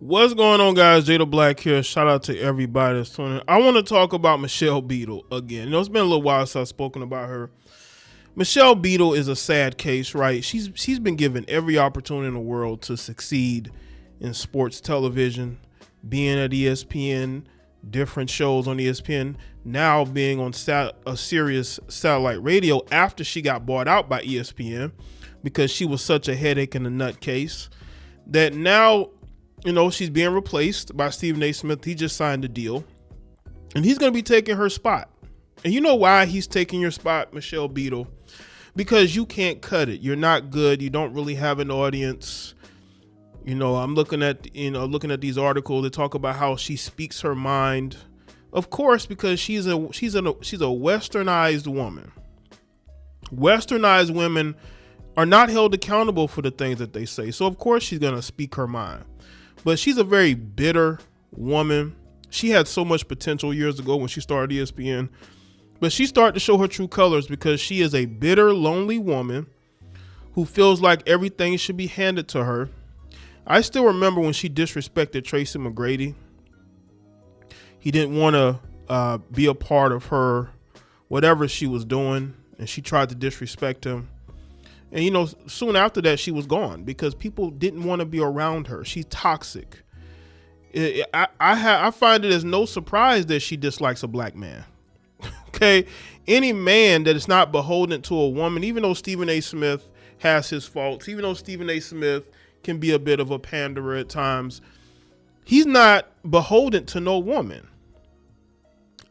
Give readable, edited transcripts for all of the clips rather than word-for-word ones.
What's going on, guys? Jada Black here. Shout out to everybody that's tuning in. I want to talk about Michelle Beadle again. It's been a little while since I've spoken about her. Michelle Beadle is a sad case, right? She's been given every opportunity in the world to succeed in sports television, being at ESPN, different shows on ESPN, now being on a Sirius satellite radio after she got bought out by ESPN because she was such a headache and a nutcase that now, she's being replaced by Stephen A. Smith. He just signed a deal, and he's going to be taking her spot. And you know why he's taking your spot, Michelle Beadle? Because you can't cut it. You're not good. You don't really have an audience. I'm looking at these articles that talk about how she speaks her mind. Of course, because she's a westernized woman. Westernized women are not held accountable for the things that they say. So of course she's going to speak her mind. But she's a very bitter woman. She had so much potential years ago when she started ESPN. But she started to show her true colors because she is a bitter, lonely woman who feels like everything should be handed to her. I still remember when she disrespected Tracy McGrady. He didn't want to be a part of her, whatever she was doing, and she tried to disrespect him. And, soon after that, she was gone because people didn't want to be around her. She's toxic. I find it as no surprise that she dislikes a black man. Okay? Any man that is not beholden to a woman, even though Stephen A. Smith has his faults, even though Stephen A. Smith can be a bit of a panderer at times, he's not beholden to no woman.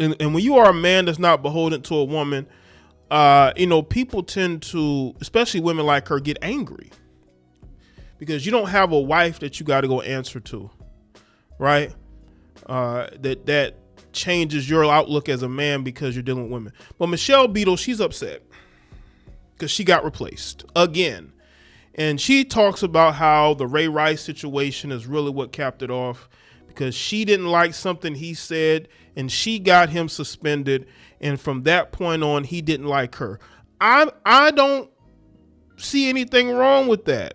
And when you are a man that's not beholden to a woman, people tend to, especially women like her, get angry because you don't have a wife that you got to go answer to, right? That changes your outlook as a man because you're dealing with women. But Michelle Beadle, she's upset because she got replaced again. And she talks about how the Ray Rice situation is really what capped it off because she didn't like something he said and she got him suspended. And from that point on, he didn't like her. I don't see anything wrong with that.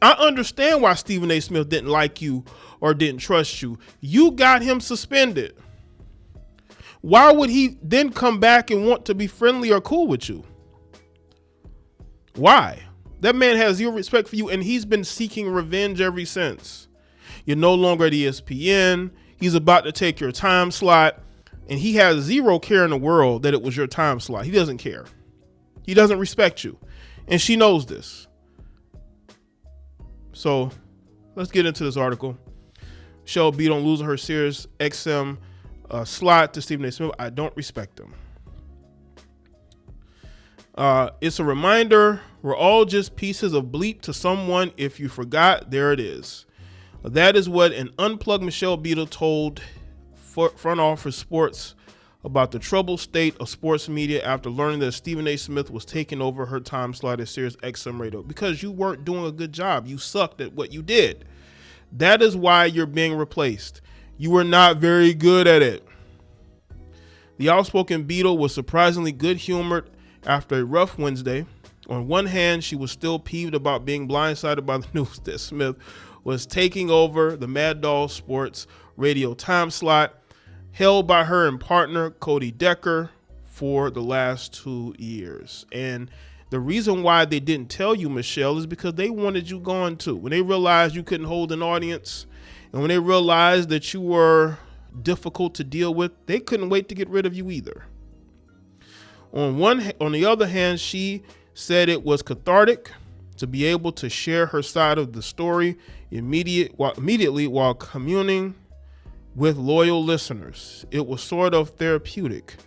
I understand why Stephen A. Smith didn't like you or didn't trust you. You got him suspended. Why would he then come back and want to be friendly or cool with you? Why? That man has zero respect for you, and he's been seeking revenge ever since. You're no longer at ESPN. He's about to take your time slot. And he has zero care in the world that it was your time slot. He doesn't care. He doesn't respect you. And she knows this. So let's get into this article. Michelle Beadle losing her Sirius XM slot to Stephen A. Smith. I don't respect him. It's a reminder. We're all just pieces of bleep to someone. If you forgot, there it is. That is what an unplugged Michelle Beadle told Front Office Sports about the troubled state of sports media after learning that Stephen A. Smith was taking over her time slot at Sirius XM Radio because you weren't doing a good job. You sucked at what you did. That is why you're being replaced. You were not very good at it. The outspoken Beadle was surprisingly good-humored after a rough Wednesday. On one hand, she was still peeved about being blindsided by the news that Smith was taking over the Mad Dog Sports radio time slot held by her and partner Cody Decker for the last 2 years. And the reason why they didn't tell you, Michelle, is because they wanted you gone too. When they realized you couldn't hold an audience and when they realized that you were difficult to deal with, they couldn't wait to get rid of you either. On the other hand, she said it was cathartic to be able to share her side of the story immediately while communing with loyal listeners. It was sort of therapeutic.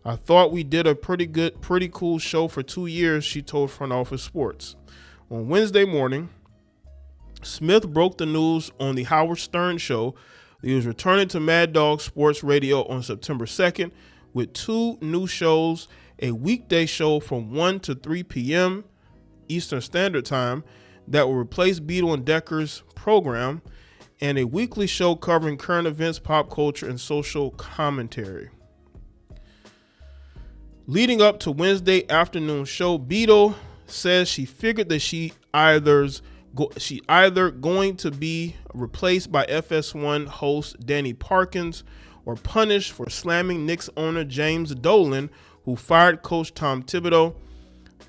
I thought we did a pretty cool show for 2 years, she told Front Office Sports. On Wednesday morning, Smith broke the news on the Howard Stern show that he was returning to Mad Dog Sports Radio on September 2nd with 2 new shows, a weekday show from 1 to 3 p.m. Eastern Standard Time that will replace Beadle and Decker's program, and a weekly show covering current events, pop culture, and social commentary. Leading up to Wednesday afternoon show, Beadle says she figured that she either She either going to be replaced by FS1 host Danny Parkins or punished for slamming Knicks owner James Dolan, who fired coach Tom Thibodeau.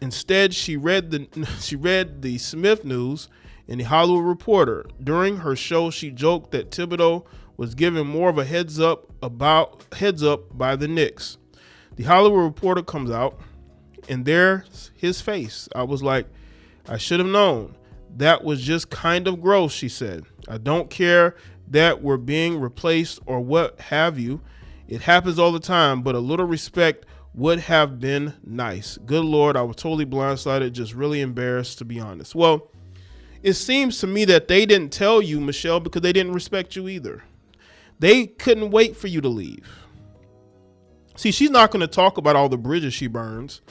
Instead, she read the Smith News in the Hollywood Reporter. During her show, she joked that Thibodeau was given more of a heads up by the Knicks. The Hollywood Reporter comes out, and there's his face. I was like, I should have known. That was just kind of gross, she said. I don't care that we're being replaced or what have you. It happens all the time, but a little respect would have been nice. Good Lord, I was totally blindsided, just really embarrassed, to be honest. Well, it seems to me that they didn't tell you, Michelle, because they didn't respect you either. They couldn't wait for you to leave. See, she's not going to talk about all the bridges she burns.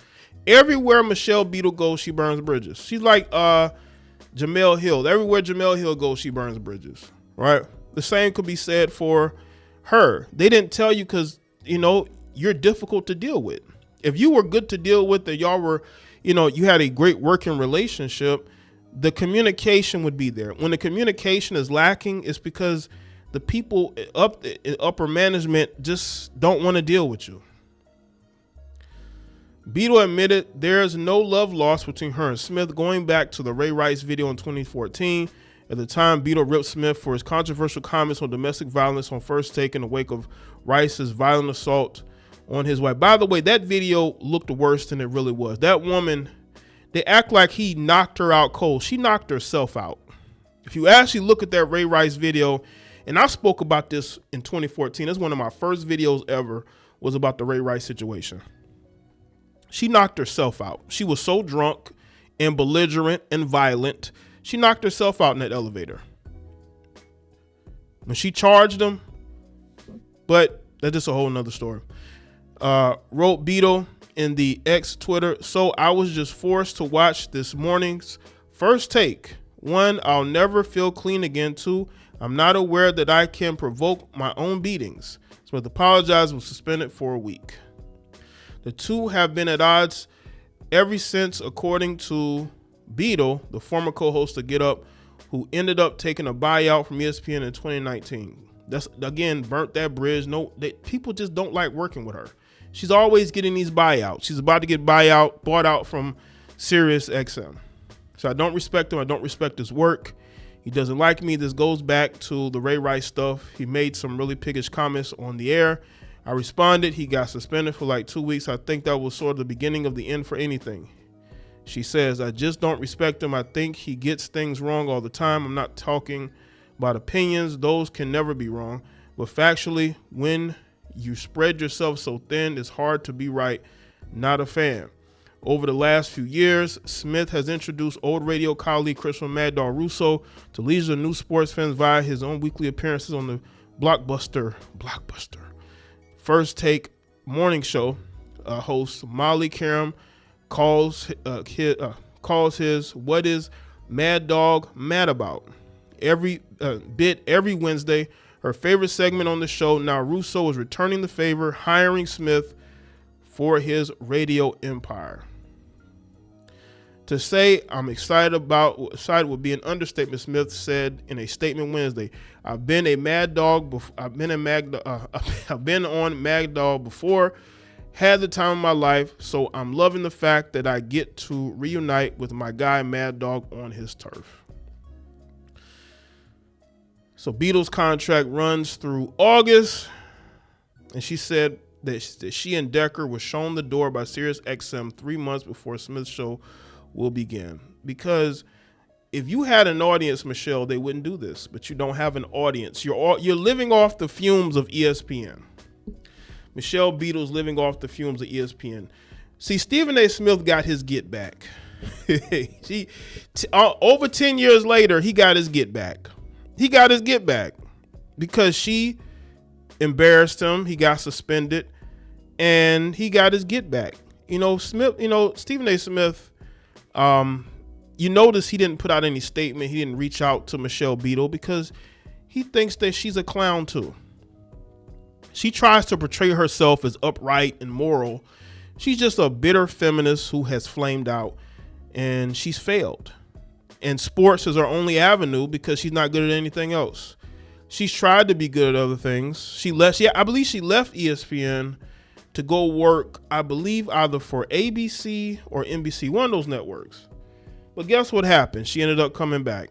Everywhere Michelle Beadle goes, she burns bridges. She's like Jamel Hill. Everywhere Jamel Hill goes, she burns bridges, right? The same could be said for her. They didn't tell you because, you're difficult to deal with. If you were good to deal with, that y'all were, you had a great working relationship, the communication would be there. When the communication is lacking, it's because the people upper management just don't want to deal with you. Beadle admitted there's no love lost between her and Smith, going back to the Ray Rice video in 2014. At the time, Beadle ripped Smith for his controversial comments on domestic violence on First Take in the wake of Rice's violent assault on his wife. By the way, that video looked worse than it really was. That woman, they act like he knocked her out cold. She knocked herself out. If you actually look at that Ray Rice video, and I spoke about this in 2014. That's one of my first videos ever, was about the Ray Rice situation. She knocked herself out. She was so drunk and belligerent and violent. She knocked herself out in that elevator. When she charged him, but that's just a whole nother story. Wrote Beadle in the X Twitter, so I was just forced to watch this morning's First Take. 1, I'll never feel clean again. 2, I'm not aware that I can provoke my own beatings. Smith apologized and was suspended for a week. The two have been at odds ever since, according to Beadle, the former co-host of Get Up, who ended up taking a buyout from ESPN in 2019. That's, again, burnt that bridge. People just don't like working with her. She's always getting these buyouts. She's about to get bought out from Sirius XM. So I don't respect him. I don't respect his work. He doesn't like me. This goes back to the Ray Rice stuff. He made some really piggish comments on the air. I responded. He got suspended for like 2 weeks. I think that was sort of the beginning of the end for anything. She says, I just don't respect him. I think he gets things wrong all the time. I'm not talking about opinions. Those can never be wrong. But factually, when you spread yourself so thin, it's hard to be right. Not a fan. Over the last few years, Smith has introduced old radio colleague Christopher Mad Dog Russo to leisure new sports fans via his own weekly appearances on the blockbuster First Take morning show. Host Molly Karam calls his "What is Mad Dog Mad About?" every Wednesday. Her favorite segment on the show. Now Russo is returning the favor, hiring Smith for his radio empire. To say I'm excited would be an understatement, Smith said in a statement Wednesday. I've been on Mad Dog before, had the time of my life, so I'm loving the fact that I get to reunite with my guy Mad Dog on his turf. So Beadle's contract runs through August, and she said that she and Decker were shown the door by Sirius XM 3 months before Smith's show will begin. Because if you had an audience, Michelle, they wouldn't do this. But you don't have an audience. You're living off the fumes of ESPN. Michelle Beadle's living off the fumes of ESPN. See, Stephen A. Smith got his get back. Over 10 years later, he got his get back. He got his get back because she embarrassed him. He got suspended, and he got his get back. Stephen A. Smith, you notice he didn't put out any statement. He didn't reach out to Michelle Beadle because he thinks that she's a clown too. She tries to portray herself as upright and moral. She's just a bitter feminist who has flamed out, and she's failed. And sports is her only avenue because she's not good at anything else. She's tried to be good at other things. She left. Yeah, I believe she left ESPN to go work, I believe, either for ABC or NBC, one of those networks. But guess what happened? She ended up coming back.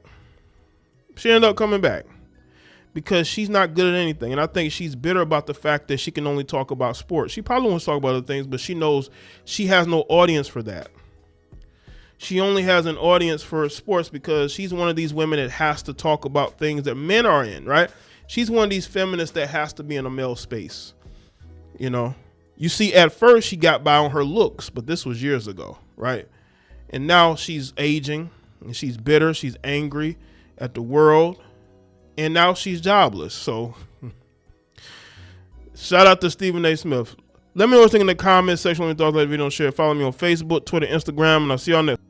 Because she's not good at anything. And I think she's bitter about the fact that she can only talk about sports. She probably wants to talk about other things, but she knows she has no audience for that. She only has an audience for sports because she's one of these women that has to talk about things that men are in, right? She's one of these feminists that has to be in a male space. You know, you see, at first she got by on her looks, but this was years ago, right? And now she's aging and she's bitter. She's angry at the world. And now she's jobless. So shout out to Stephen A. Smith. Let me know what you think in the comments section. When you thought about the video, share. Follow me on Facebook, Twitter, Instagram, and I'll see y'all next.